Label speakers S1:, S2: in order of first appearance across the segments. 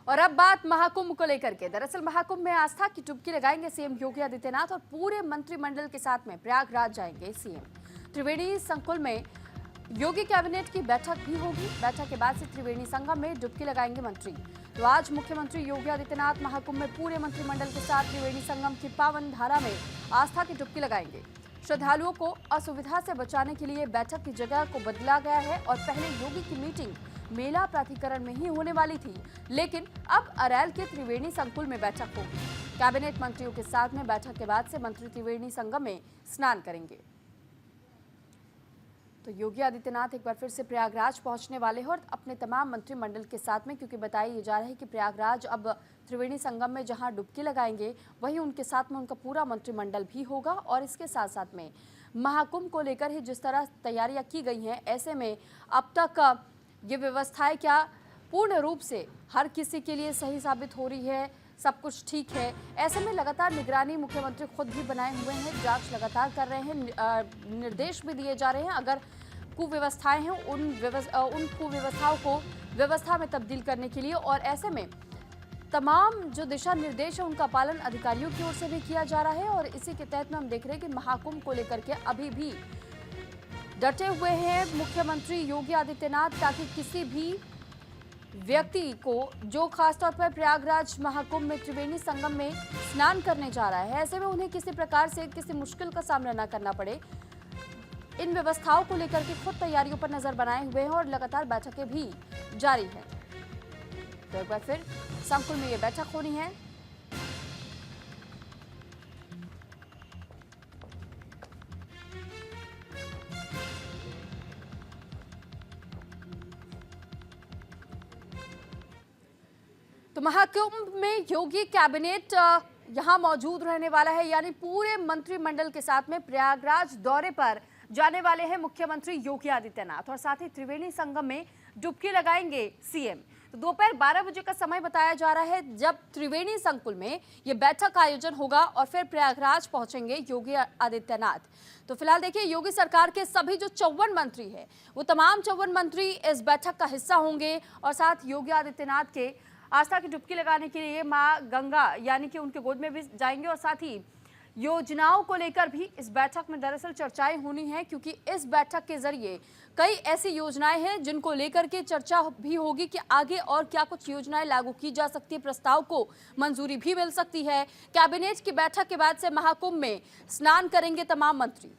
S1: और अब बात महाकुंभ को लेकर के। दरअसल महाकुंभ में आस्था की डुबकी लगाएंगे सीएम योगी आदित्यनाथ और पूरे मंत्रिमंडल के साथ में प्रयागराज जाएंगे सीएम। त्रिवेणी संकुल में योगी कैबिनेट की बैठक भी होगी। बैठक के बाद से त्रिवेणी संगम में डुबकी लगाएंगे मंत्री। तो आज मुख्यमंत्री योगी आदित्यनाथ महाकुंभ में पूरे मंत्रिमंडल के साथ त्रिवेणी संगम की पावन धारा में आस्था की डुबकी लगाएंगे। श्रद्धालुओं को असुविधा से बचाने के लिए बैठक की जगह को बदला गया है और पहले योगी की मीटिंग मेला प्राधिकरण में ही होने वाली थी, लेकिन अब अरैल के त्रिवेणी संकुल में बैठक होगी। कैबिनेट मंत्रियों के साथ में बैठक के बाद से मंत्री त्रिवेणी संगम में स्नान करेंगे। तो योगी आदित्यनाथ एक बार फिर से प्रयागराज पहुंचने वाले हैं और अपने तमाम मंत्रिमंडल के साथ में, क्योंकि बताया जा रहा है कि प्रयागराज अब त्रिवेणी संगम में जहां डुबकी लगाएंगे वहीं उनके साथ में उनका पूरा मंत्रिमंडल भी होगा। और इसके साथ साथ में महाकुंभ को लेकर ही जिस तरह तैयारियां की गई हैं, ऐसे में अब तक ये व्यवस्थाएं क्या पूर्ण रूप से हर किसी के लिए सही साबित हो रही है, सब कुछ ठीक है? ऐसे में लगातार निगरानी मुख्यमंत्री खुद भी बनाए हुए हैं, जांच लगातार कर रहे हैं, निर्देश भी दिए जा रहे हैं। अगर कुव्यवस्थाएं हैं उन कुव्यवस्थाओं को व्यवस्था में तब्दील करने के लिए, और ऐसे में तमाम जो दिशा निर्देश है उनका पालन अधिकारियों की ओर से भी किया जा रहा है। और इसी के तहत में हम देख रहे हैं कि महाकुंभ को लेकर के अभी भी डटे हुए हैं मुख्यमंत्री योगी आदित्यनाथ, ताकि किसी भी व्यक्ति को जो खासतौर पर प्रयागराज महाकुंभ में त्रिवेणी संगम में स्नान करने जा रहा है, ऐसे में उन्हें किसी प्रकार से किसी मुश्किल का सामना न करना पड़े, इन व्यवस्थाओं को लेकर के खुद तैयारियों पर नजर बनाए हुए हैं और लगातार बैठकें भी जारी हैं। तो एक बार फिर संकुल में ये बैठक होनी है। तो महाकुंभ में योगी कैबिनेट यहां मौजूद रहने वाला है, यानी पूरे मंत्रिमंडल के साथ में प्रयागराज दौरे पर जाने वाले हैं मुख्यमंत्री योगी आदित्यनाथ और साथ ही त्रिवेणी संगम में डुबकी लगाएंगे सीएम। तो दोपहर 12 बजे का समय बताया जा रहा है जब त्रिवेणी संकुल में ये बैठक का आयोजन होगा और फिर प्रयागराज पहुंचेंगे योगी आदित्यनाथ। तो फिलहाल देखिए, योगी सरकार के सभी जो 54 मंत्री हैं वो तमाम 54 मंत्री इस बैठक का हिस्सा होंगे और साथ योगी आदित्यनाथ के आस्था की डुबकी लगाने के लिए मां गंगा यानी कि उनके गोद में भी जाएंगे। और साथ ही योजनाओं को लेकर भी इस बैठक में दरअसल चर्चाएं होनी है, क्योंकि इस बैठक के जरिए कई ऐसी योजनाएं हैं जिनको लेकर के चर्चा भी होगी कि आगे और क्या कुछ योजनाएं लागू की जा सकती है, प्रस्ताव को मंजूरी भी मिल सकती है। कैबिनेट की बैठक के बाद से महाकुंभ में स्नान करेंगे तमाम मंत्री।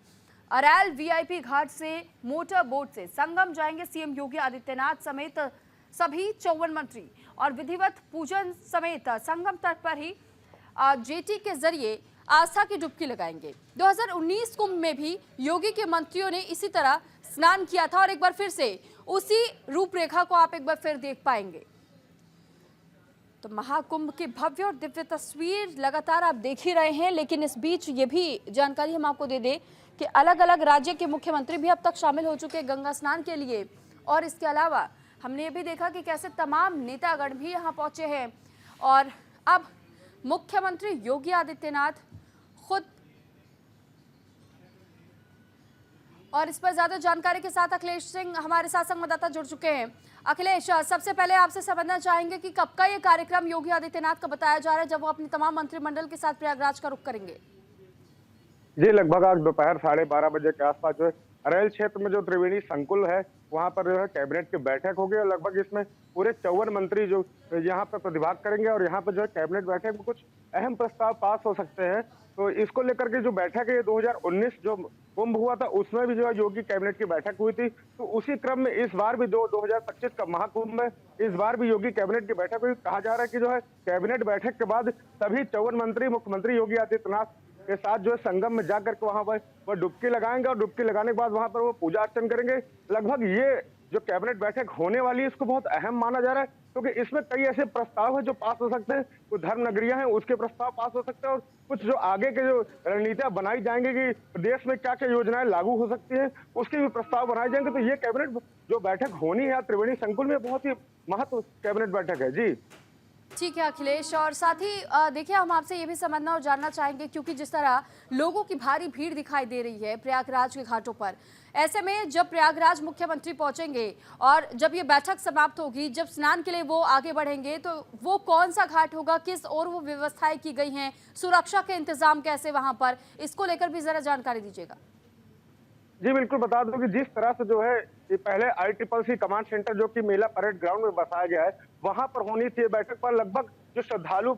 S1: अरैल वीआईपी घाट से मोटर बोट से संगम जाएंगे सीएम योगी आदित्यनाथ समेत सभी 54 मंत्री और विधिवत पूजन समेत संगम तट पर ही जेटी के जरिए आस्था की डुबकी लगाएंगे। 2019 कुंभ में भी योगी के मंत्रियों ने इसी तरह स्नान किया था और एक बार फिर से उसी रूपरेखा को आप एक बार फिर देख पाएंगे। तो महाकुंभ की भव्य और दिव्य तस्वीर लगातार आप देख ही रहे हैं, लेकिन इस बीच ये भी जानकारी हम आपको दे दें कि अलग अलग राज्य के मुख्यमंत्री भी अब तक शामिल हो चुके हैं गंगा स्नान के लिए। और इसके अलावा हमने ये भी देखा कि कैसे तमाम नेतागण भी यहाँ पहुंचे हैं और अब मुख्यमंत्री योगी आदित्यनाथ खुद। और इस पर ज्यादा जानकारी के साथ अखिलेश सिंह हमारे साथ संवाददाता जुड़ चुके हैं। अखिलेश, सबसे पहले आपसे समझना चाहेंगे कि कब का ये कार्यक्रम योगी आदित्यनाथ का बताया जा रहा है जब वो अपने तमाम मंत्रिमंडल के साथ प्रयागराज का रुख करेंगे?
S2: जी, लगभग आज दोपहर 12:30 बजे के आसपास जो है अरैल क्षेत्र में जो त्रिवेणी संकुल है वहां पर जो है कैबिनेट की बैठक होगी और लगभग इसमें पूरे 54 मंत्री जो यहाँ पर प्रतिभाग करेंगे और यहाँ पर जो है कैबिनेट बैठक में कुछ अहम प्रस्ताव पास हो सकते हैं। तो इसको लेकर के जो बैठक है 2019 जो कुंभ हुआ था उसमें भी जो है योगी कैबिनेट की बैठक हुई थी, तो उसी क्रम में इस बार भी 2025 का महाकुंभ में इस बार भी योगी कैबिनेट की बैठक हुई। कहा जा रहा है कि जो है कैबिनेट बैठक के बाद सभी 54 मंत्री मुख्यमंत्री योगी आदित्यनाथ के साथ जो है संगम में जाकर के वहां पर वो डुबकी लगाएंगे और डुबकी लगाने के बाद वहां पर वो पूजा अर्चन करेंगे। लगभग ये जो कैबिनेट बैठक होने वाली है इसको बहुत अहम माना जा रहा है, क्योंकि इसमें कई ऐसे प्रस्ताव है जो पास हो सकते हैं। कुछ धर्म नगरियां हैं उसके प्रस्ताव पास हो सकते हैं और कुछ जो आगे के जो रणनीतियां बनाई जाएंगी कि प्रदेश में क्या क्या योजनाएं लागू हो सकती हैं उसके भी प्रस्ताव बनाए जाएंगे। तो ये कैबिनेट जो बैठक होनी है त्रिवेणी संकुल में बहुत ही महत्व कैबिनेट बैठक है। जी
S1: ठीक है अखिलेश, और साथ ही देखिए हम आपसे ये भी समझना और जानना चाहेंगे, क्योंकि जिस तरह लोगों की भारी भीड़ दिखाई दे रही है प्रयागराज के घाटों पर, ऐसे में जब प्रयागराज मुख्यमंत्री पहुंचेंगे और जब ये बैठक समाप्त होगी, जब स्नान के लिए वो आगे बढ़ेंगे, तो वो कौन सा घाट होगा, किस और वो व्यवस्थाएं की गई हैं, सुरक्षा के इंतजाम कैसे वहां पर, इसको लेकर भी जरा जानकारी दीजिएगा।
S2: जी बिल्कुल, बता दूं कि जिस तरह से जो है ये पहले ICCC कमांड सेंटर जो कि मेला परेड ग्राउंड में बसाया गया है, वहां पर होनी थी बैठक, पर लगभग जो श्रद्धालु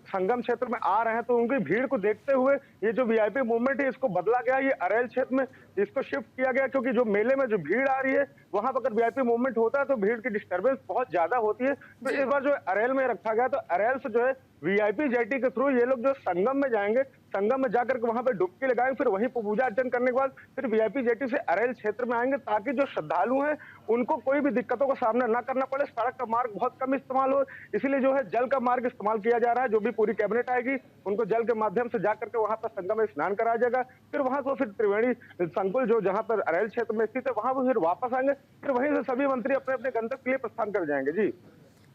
S2: संगम क्षेत्र में आ रहे हैं तो उनकी भीड़ को देखते हुए ये जो VIP मूवमेंट है इसको बदला गया, ये अरेल क्षेत्र में इसको शिफ्ट किया गया, क्योंकि जो मेले में जो भीड़ आ रही है वहां पर अगर VIP मूवमेंट होता है तो भीड़ की डिस्टर्बेंस बहुत ज्यादा होती है। तो इस बार जो अरेल में रखा गया, तो अरेल से जो है VIP जेटी के थ्रू ये लोग जो संगम में जाएंगे, संगम में जाकर के वहां पे डुबकी लगाएंगे, फिर वहीं पूजा अर्चन करने के बाद फिर VIP जेटी से अरेल क्षेत्र में आएंगे, ताकि जो श्रद्धालु हैं उनको कोई भी दिक्कतों का सामना ना करना पड़े, सड़क का मार्ग बहुत कम इस्तेमाल हो, इसीलिए जो है जल का मार्ग इस्तेमाल किया जा रहा है। जो भी पूरी कैबिनेट आएगी उनको जल के माध्यम से जाकर के वहां पर संगम में स्नान कराया जाएगा, फिर वहां से फिर त्रिवेणी संकुल जो जहां पर अरेल क्षेत्र में स्थित है वहां पर फिर वापस आएंगे, फिर वहीं से सभी मंत्री अपने अपने गंतव्य के लिए प्रस्थान कर जाएंगे। जी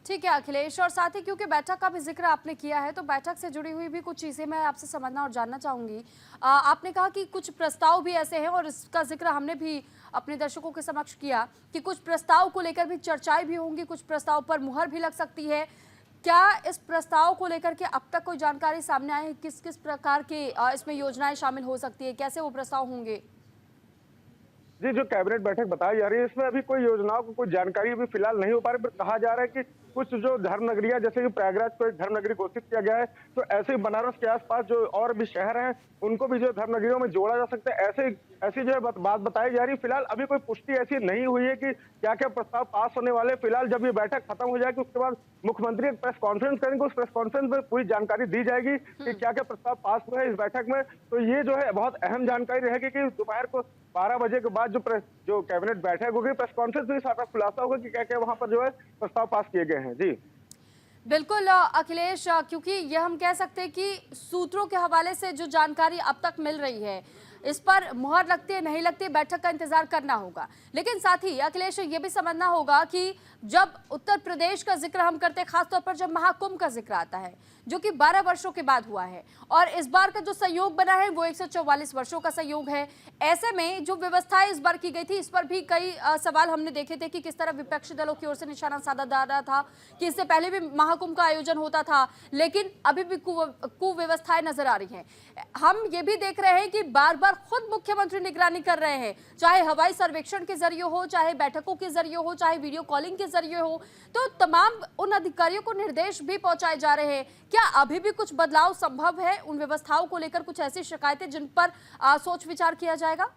S1: ठीक है अखिलेश, और साथ ही क्योंकि बैठक का भी जिक्र आपने किया है, तो बैठक से जुड़ी हुई भी कुछ चीज़ें मैं आपसे समझना और जानना चाहूंगी। आपने कहा कि कुछ प्रस्ताव भी ऐसे हैं, और इसका जिक्र हमने भी अपने दर्शकों के समक्ष किया कि कुछ प्रस्ताव को लेकर भी चर्चाएं भी होंगी, कुछ प्रस्ताव पर मुहर भी लग सकती है। क्या इस प्रस्ताव को लेकर के अब तक कोई जानकारी सामने आई है, किस किस प्रकार के इसमें योजनाएं शामिल हो सकती है, कैसे वो प्रस्ताव होंगे?
S2: जी, जो कैबिनेट बैठक बताई जा रही है इसमें अभी कोई योजनाओं को कोई जानकारी अभी फिलहाल नहीं हो पा रही, पर कहा जा रहा है कि कुछ जो धर्म नगरियां, जैसे कि प्रयागराज को एक धर्म नगरी घोषित किया गया है, तो ऐसे ही बनारस के आसपास जो और भी शहर हैं उनको भी जो धर्म नगरियों में जोड़ा जा सकता है, ऐसी जो है बात बताई जा रही है। फिलहाल अभी कोई पुष्टि ऐसी नहीं हुई है कि क्या क्या प्रस्ताव पास होने वाले। फिलहाल जब ये बैठक खत्म हो जाएगी उसके बाद मुख्यमंत्री एक प्रेस कॉन्फ्रेंस करेंगे, उस प्रेस कॉन्फ्रेंस में पूरी जानकारी दी जाएगी कि क्या क्या प्रस्ताव पास हुए हैं इस बैठक में। तो ये जो है बहुत अहम जानकारी रहेगी कि दोपहर को 12 बजे के बाद जो कैबिनेट बैठक होगी, प्रेस कॉन्फ्रेंस में सारा खुलासा होगा कि क्या क्या वहां पर जो है प्रस्ताव पास किए गए हैं। जी
S1: बिल्कुल अखिलेश, क्योंकि ये हम कह सकते हैं कि सूत्रों के हवाले से जो जानकारी अब तक मिल रही है, इस पर मुहर लगती है नहीं लगती, बैठक का इंतजार करना होगा। लेकिन साथ ही अखिलेश ये भी समझना होगा कि जब उत्तर प्रदेश का जिक्र हम करते हैं, खासतौर पर जब महाकुंभ का जिक्र आता है, जो कि 12 वर्षों के बाद हुआ है, और इस बार का जो सहयोग बना है वो 144 वर्षों का सहयोग है। ऐसे में जो व्यवस्थाएं इस बार की गई थी, इस पर भी कई सवाल हमने देखे थे कि किस तरह विपक्षी दलों की ओर से निशाना साधा जा रहा था कि इससे पहले भी महाकुंभ का आयोजन होता था, लेकिन अभी भी कुव्यवस्थाएं नजर आ रही हैं। हम ये भी देख रहे हैं कि बार बार खुद मुख्यमंत्री निगरानी कर रहे हैं, चाहे हवाई सर्वेक्षण के जरिए हो, चाहे बैठकों के जरिए हो, चाहे वीडियो कॉलिंग के जरिए हो, तो तमाम उन अधिकारियों को निर्देश भी पहुंचाए जा रहे हैं। क्या अभी भी कुछ बदलाव संभव है उन व्यवस्थाओं को लेकर, कुछ ऐसी शिकायतें जिन पर सोच विचार किया जाएगा?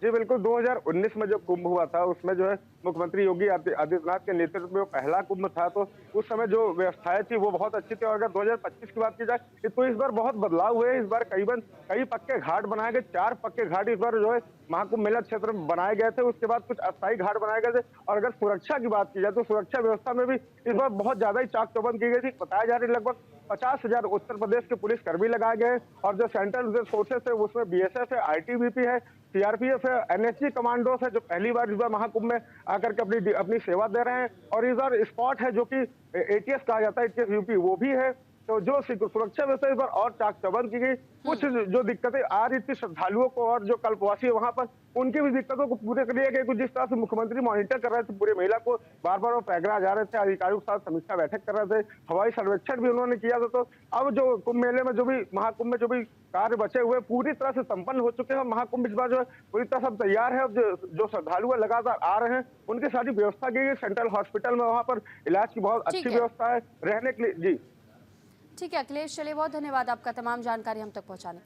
S2: जी बिल्कुल, 2019 में जो कुंभ हुआ था उसमें जो है मुख्यमंत्री योगी आदित्यनाथ के नेतृत्व में वो पहला कुंभ था, तो उस समय जो व्यवस्थाएं थी वो बहुत अच्छी थी। और अगर 2025 की बात की जाए तो इस बार बहुत बदलाव हुए। इस बार कई पक्के घाट बनाए गए, 4 पक्के घाट इस बार जो है महाकुंभ मेला क्षेत्र में बनाए गए थे। उसके बाद कुछ अस्थायी घाट बनाए गए थे। और अगर सुरक्षा की बात की जाए तो सुरक्षा व्यवस्था में भी इस बार बहुत ज्यादा ही चाक चौबंद की गई थी। बताया जा रही है लगभग 50,000 उत्तर प्रदेश के पुलिस कर्मी लगाए गए, और जो सेंट्रल फोर्सेस है उसमें BSF है, ITBP है, CRPF है, NSG कमांडोस है, जो पहली बार इस बार महाकुंभ में आकर के अपनी सेवा दे रहे हैं। और इस बार स्पॉट है जो कि ATS कहा जाता है, ATS UP, वो भी है। तो जो सुरक्षा व्यवस्था इस बार और चाक चौबंद की गई। कुछ जो दिक्कतें आ रही थी श्रद्धालुओं को और जो कल्पवासी है वहां पर, उनकी भी दिक्कतों को पूरे कर लिया गया। कुछ जिस तरह से मुख्यमंत्री मॉनिटर कर रहे थे पूरे मेला को, बार बार वो प्रयागराज आ रहे थे, अधिकारियों के साथ समीक्षा बैठक कर रहे थे, हवाई सर्वेक्षण भी उन्होंने किया था। तो अब जो कुंभ मेले में जो भी महाकुंभ में जो भी कार्य बचे हुए पूरी तरह से संपन्न हो चुके हैं। महाकुंभ इस बार जो है पूरी तरह से तैयार है। अब जो श्रद्धालु है लगातार आ रहे हैं, उनकी सारी व्यवस्था की गई। सेंट्रल हॉस्पिटल में वहां पर इलाज की बहुत अच्छी व्यवस्था है रहने के लिए। जी
S1: ठीक है अखिलेश, चलिए बहुत धन्यवाद आपका तमाम जानकारी हम तक पहुंचाने के लिए।